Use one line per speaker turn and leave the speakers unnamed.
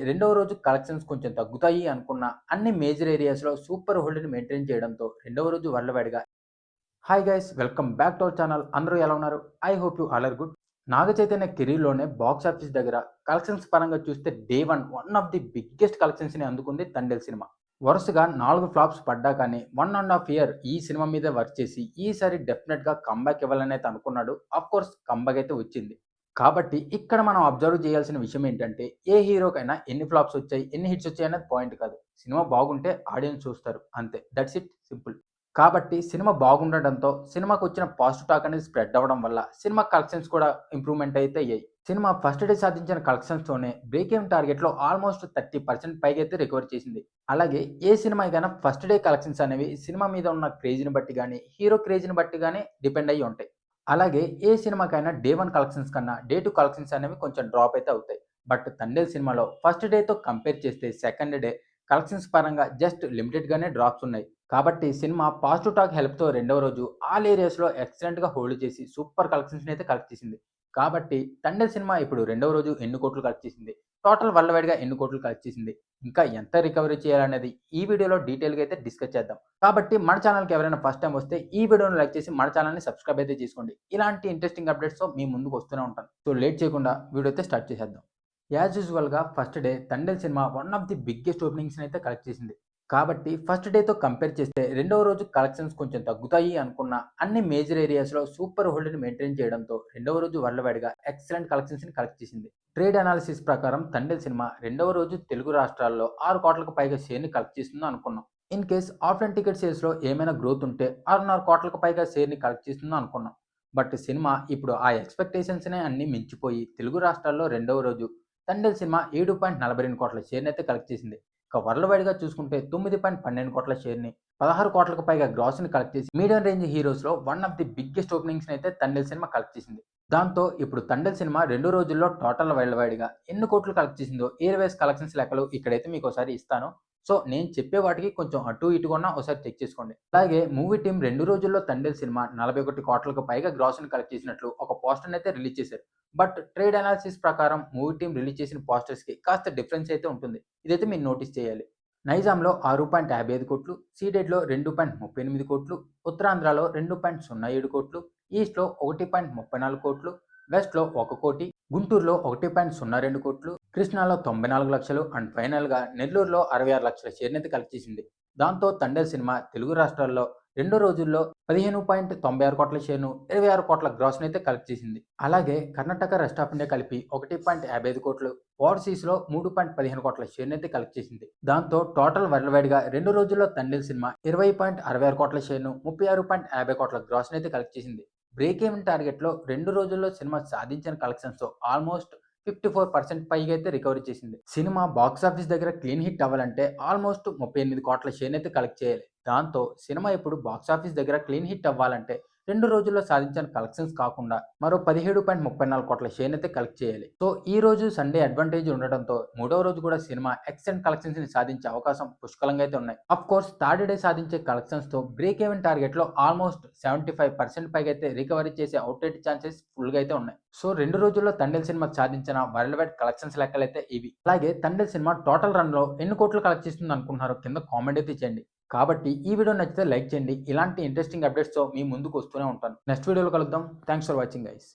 రెండవ రోజు కలెక్షన్స్ కొంచెం తగ్గుతాయి అనుకున్న అన్ని మేజర్ ఏరియాస్‌లో సూపర్ హోల్డ్‌ని మెయింటైన్ చేయడంతో రెండవ రోజు వరలవాడిగా hi guys welcome back to our channel. అందరూ ఎలా ఉన్నారు? I hope you all are good. Naga Chaitanya కెరీర్‌లోనే బాక్స్ ఆఫీస్ దగ్గర కలెక్షన్స్ పరంగా చూస్తే day one of the biggest కలెక్షన్స్‌ని అందుకుంది 'తండేల్' సినిమా. వరుసగా 4 ఫ్లాప్స్ పడ్డా కానీ 1½ ఇయర్ ఈ సినిమా మీదే వర్క్ చేసి ఈసారి డెఫినెట్‌గా కమ్‌బ్యాక్ ఇవ్వాలని అయితే అనుకున్నాడు. ఆఫ్‌కోర్స్ కమ్‌బ్యాక్ అయితే వచ్చింది. కాబట్టి ఇక్కడ మనం అబ్జర్వ్ చేయాల్సిన విషయం ఏంటంటే ఏ హీరోకైనా ఎన్ని ఫ్లాప్స్ వచ్చాయి, ఎన్ని హిట్స్ వచ్చాయి అనేది పాయింట్ కాదు. సినిమా బాగుంటే ఆడియన్స్ చూస్తారు అంతే. That's it simple. కాబట్టి సినిమా బాగుండడంతో సినిమాకొచ్చిన పాజిటివ్ టాక్ అనేది స్ప్రెడ్ అవ్వడం వల్ల సినిమా కలెక్షన్స్ కూడా ఇంప్రూవ్‌మెంట్ అయితే అయ్యాయి. సినిమా ఫస్ట్ డే సాధించిన కలెక్షన్స్‌తోనే బ్రేక్ ఈవెన్ టార్గెట్‌లో ఆల్మోస్ట్ 30% పైగా అయితే రికవర్ చేసింది. అలాగే ఏ సినిమాకైనా ఫస్ట్ డే కలెక్షన్స్ అనేవి సినిమా మీద ఉన్న క్రేజ్‌ని బట్టి గాని, హీరో క్రేజ్‌ని బట్టి గాని డిపెండ్ అయ్యి ఉంటాయి. అలాగే ఏ సినిమాకైనా డే 1 కలెక్షన్స్ కన్నా డే 2 కలెక్షన్స్ అనేవి కొంచెం డ్రాప్ అయితే అవుతాయి. బట్ 'తండేల్' సినిమాలో ఫస్ట్ డేతో కంపేర్ చేస్తే సెకండ్ డే కలెక్షన్స్ పరంగా జస్ట్ లిమిటెడ్‌గానే డ్రాప్స్ ఉన్నాయి. కాబట్టి సినిమా పాజిటివ్ టాక్ హెల్ప్‌తో రెండవ రోజు ఆల్ ఏరియాస్‌లో ఎక్సలెంట్‌గా హోల్డ్ చేసి సూపర్ కలెక్షన్స్‌ని అయితే కలెక్ట్ చేసింది. కాబట్టి 'తండేల్' సినిమా ఇప్పుడు రెండవ రోజు ఎన్ని కోట్లు కలెక్ట్ చేసింది? టోటల్ వరల్డ్ వైడ్‌గా ఎన్ని కోట్లు కలెక్ట్ చేసింది? ఇంకా ఎంత రికవరీ చేయాలనేది ఈ వీడియోలో డీటెయిల్‌గా అయితే డిస్కస్ చేద్దాం. కాబట్టి మన ఛానెల్‌కి ఎవరైనా ఫస్ట్ టైమ్ వస్తే ఈ వీడియోని లైక్ చేసి మన ఛానెల్‌ని సబ్స్క్రైబ్ అయితే చేసుకోండి. ఇలాంటి ఇంట్రెస్టింగ్ అప్డేట్స్‌తో మీ ముందుకు వస్తూనే ఉంటాను. సో లేట్ చేయకుండా వీడియో అయితే స్టార్ట్ చేసేద్దాం. యాజ్ యూజువల్‌గా ఫస్ట్ డే 'తండేల్' సినిమా వన్ ఆఫ్ ది బిగ్గెస్ట్ ఓపెనింగ్స్‌ని అయితే కలెక్ట్ చేసింది. కాబట్టి ఫస్ట్ డేతో కంపేర్ చేస్తే రెండవ రోజు కలెక్షన్స్ కొంచెం తగ్గుతాయి అనుకున్న అన్ని మేజర్ ఏరియాస్‌లో సూపర్ హోల్డ్‌ని మెయింటైన్ చేయడంతో రెండవ రోజు వరల్డ్ ఎక్సలెంట్ కలెక్షన్స్‌ని కలెక్ట్ చేసింది. ట్రేడ్ అనాలిసిస్ ప్రకారం 'తండేల్' సినిమా రెండవ రోజు తెలుగు రాష్ట్రాల్లో 6 కోట్లకు పైగా షేర్‌ని కలెక్ట్ చేస్తుందని అనుకున్నాం. ఇన్ కేస్ ఆఫ్లైన్ టికెట్ సేల్స్‌లో ఏమైనా గ్రోత్ ఉంటే 6.5 కోట్లకు పైగా షేర్‌ని కలెక్ట్ చేస్తుందని అనుకున్నాం. బట్ సినిమా ఇప్పుడు ఆ ఎక్స్‌పెక్టేషన్స్‌నే అన్నీ మించిపోయి తెలుగు రాష్ట్రాల్లో రెండవ రోజు 'తండేల్' సినిమా 7.42 కోట్ల షేర్‌నైతే కలెక్ట్ చేసింది. ఇక వరల్డ్ వైడ్‌గా చూసుకుంటే 9.12 కోట్ల షేర్‌ని, 16 కోట్లకు పైగా గ్రాస్‌ని కలెక్ట్ చేసి మీడియం రేంజ్ హీరోస్‌లో వన్ ఆఫ్ ది బిగ్గెస్ట్ ఓపెనింగ్స్‌ని అయితే 'తండేల్' సినిమా కలెక్ట్ చేసింది. దాంతో ఇప్పుడు 'తండేల్' సినిమా 2 రోజుల్లో టోటల్ వరల్డ్ వైడ్‌గా ఎన్ని కోట్లు కలెక్ట్ చేసిందో ఇయర్ వైస్ కలెక్షన్స్ లెక్కలు ఇక్కడైతే మీకోసారి ఇస్తాను. సో నేను చెప్పే వాటికి కొంచెం అటు ఇటుగా ఉన్నా ఒకసారి చెక్ చేసుకోండి. అలాగే మూవీ టీమ్ 2 రోజుల్లో 'తండేల్' సినిమా 41 కోట్లకు పైగా గ్రాస్‌ని కలెక్ట్ చేసినట్లు ఒక పోస్టర్‌ని అయితే రిలీజ్ చేశారు. బట్ ట్రేడ్ అనాలిసిస్ ప్రకారం మూవీ టీమ్ రిలీజ్ చేసిన పోస్టర్స్‌కి కాస్త డిఫరెన్స్ అయితే ఉంటుంది. ఇదైతే మీరు నోటీస్ చేయాలి. నైజాంలో 6.55 కోట్లు, సీడెడ్‌లో 2.38 కోట్లు, ఉత్తరాంధ్రలో 2.07 కోట్లు, ఈస్ట్‌లో 1.34 కోట్లు, వెస్ట్‌లో 1 కోటి, గుంటూరులో 1.02 కోట్లు, కృష్ణాలో 94 లక్షలు అండ్ ఫైనల్‌గా నెల్లూరులో 66 లక్షల షేర్‌నైతే కలెక్ట్ చేసింది. దాంతో 'తండేల్' సినిమా తెలుగు రాష్ట్రాల్లో రెండో రోజుల్లో 15.96 కోట్ల షేర్‌ను, 26 కోట్ల గ్రాస్‌నైతే కలెక్ట్ చేసింది. అలాగే కర్ణాటక, రెస్ట్ ఆఫ్ ఇండియా కలిపి 1.55 కోట్లు, ఓవర్‌సీస్‌లో 3.15 కోట్ల షేర్‌నైతే కలెక్ట్ చేసింది. దాంతో టోటల్ వరల్డ్ వైడ్‌గా 2 రోజుల్లో 'తండేల్' సినిమా 20.66 కోట్ల షేర్‌ను, 36.50 కోట్ల గ్రాస్‌నైతే కలెక్ట్ చేసింది. బ్రేక్ ఈవెన్ టార్గెట్‌లో 2 రోజుల్లో సినిమా సాధించిన కలెక్షన్స్‌తో ఆల్మోస్ట్ 54% పైగా అయితే రికవరీ చేసింది. సినిమా బాక్స్ ఆఫీస్ దగ్గర క్లీన్ హిట్ అవ్వాలంటే ఆల్మోస్ట్ 38 కోట్ల షేర్‌నైతే కలెక్ట్ చేయాలి. దాంతో సినిమా ఇప్పుడు బాక్స్ ఆఫీస్ దగ్గర క్లీన్ హిట్ అవ్వాలంటే 2 రోజుల్లో సాధించిన కలెక్షన్స్ కాకుండా మరో 17.34 కోట్ల షేర్‌నైతే కలెక్ట్ చేయాలి. సో ఈ రోజు సండే అడ్వాంటేజ్ ఉండడంతో మూడవ రోజు కూడా సినిమా ఎక్సలెంట్ కలెక్షన్స్‌ని సాధించే అవకాశం పుష్కలంగా అయితే ఉన్నాయి. ఆఫ్‌కోర్స్ థర్డ్ డే సాధించే కలెక్షన్స్‌తో బ్రేక్ ఈవెన్ టార్గెట్‌లో ఆల్మోస్ట్ 75% పైగా అయితే రికవరీ చేసే అవుట్‌రైట్ ఛాన్సెస్ ఫుల్‌గా అయితే ఉన్నాయి. సో 2 రోజుల్లో 'తండేల్' సినిమా సాధించిన వరల్డ్ వైడ్ కలెక్షన్స్ లెక్కలైతే ఇవి. అలాగే 'తండేల్' సినిమా టోటల్ రన్‌లో ఎన్ని కోట్లు కలెక్ట్ చేస్తుంది అనుకుంటున్నారో కింద కామెంట్ అయితే చేయండి. కాబట్టి ఈ వీడియో నచ్చితే లైక్ చేయండి. ఇలాంటి ఇంట్రెస్టింగ్ అప్డేట్స్‌తో మీ ముందుకు వస్తూనే ఉంటాను. నెక్స్ట్ వీడియోలో కలుద్దాం. Thanks for watching guys.